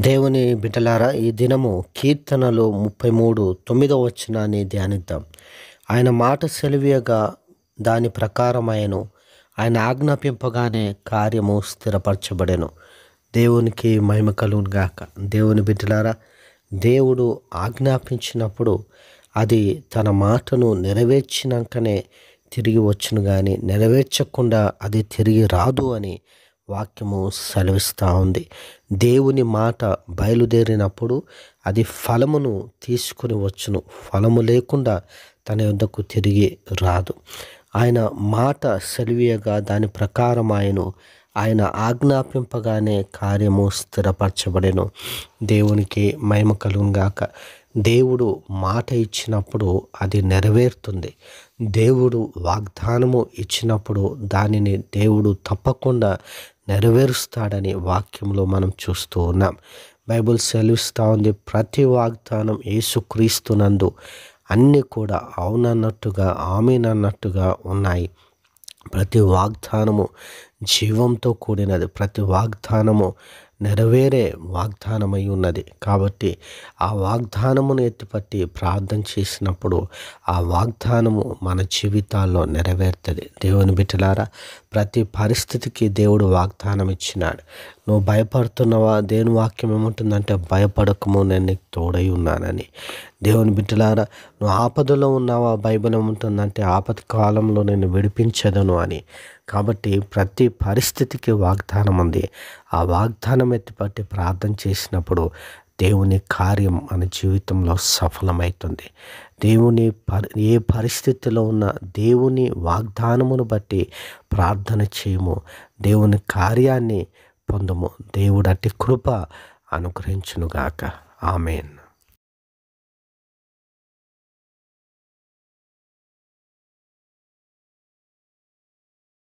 దేవుని బిడ్డలారా, ఈ దినము కీర్తనలు 33:9 వచనాన్ని ధ్యానిద్దాం. ఆయన మాట సెలవీయగా దాని ప్రకారమాయెను, ఆయన ఆజ్ఞాపింపగానే కార్యము స్థిరపరచబడెను. దేవునికి మహిమ కలుగును గాక. దేవుని బిడ్డలారా, దేవుడు ఆజ్ఞాపించినప్పుడు అది తన మాటను నెరవేర్చినాకనే తిరిగి వచ్చును, కానీ నెరవేర్చకుండా అది తిరిగి రాదు అని వాక్యము సెలవిస్తూ ఉంది. దేవుని మాట బయలుదేరినప్పుడు అది ఫలమును తీసుకుని వచ్చును. ఫలము లేకుండా తన యొద్దకు తిరిగి రాదు. ఆయన మాట సెలవీయగా దాని ప్రకారం ఆయన ఆజ్ఞాపింపగానే కార్యము స్థిరపరచబడెను. దేవునికి మహిమ కలుగును గాక. దేవుడు మాట ఇచ్చినప్పుడు అది నెరవేరుతుంది. దేవుడు వాగ్దానము ఇచ్చినప్పుడు దానిని దేవుడు తప్పకుండా నెరవేరుస్తాడని వాక్యంలో మనం చూస్తూ ఉన్నాం. బైబిల్ సెలవిస్తూ ఉంది, ప్రతి వాగ్దానం యేసుక్రీస్తునందు అన్నీ కూడా అవునన్నట్టుగా ఆమేనన్నట్టుగా ఉన్నాయి. ప్రతి వాగ్దానము జీవంతో కూడినది. ప్రతి వాగ్దానము నెరవేరే వాగ్దానమై ఉన్నది. కాబట్టి ఆ వాగ్దానమును ఎత్తిపట్టి ప్రార్థన చేసినప్పుడు ఆ వాగ్దానము మన జీవితాల్లో నెరవేరుతుంది. దేవుని బిడ్డలారా, ప్రతి పరిస్థితికి దేవుడు వాగ్దానం ఇచ్చినాడు. నువ్వు భయపడుతున్నావా? దేవుని వాక్యం ఏముంటుందంటే, భయపడకము, నేను నీకు తోడై ఉన్నానని. దేవుని బిడ్డలారా, నువ్వు ఆపదలో ఉన్నావా? బైబిల్ ఏముంటుందంటే, ఆపద కాలంలో నేను విడిపించదను అని. కాబట్టి ప్రతి పరిస్థితికి వాగ్దానం ఉంది. ఆ వాగ్దానం ఎత్తిపట్టి ప్రార్థన చేసినప్పుడు దేవుని కార్యం మన జీవితంలో సఫలమవుతుంది. ఏ పరిస్థితిలో ఉన్న దేవుని వాగ్దానమును బట్టి ప్రార్థన చేయము, దేవుని కార్యాన్ని పొందుము. దేవుడు అట్టి కృప అనుగ్రహించునుగాక. ఆమేన్.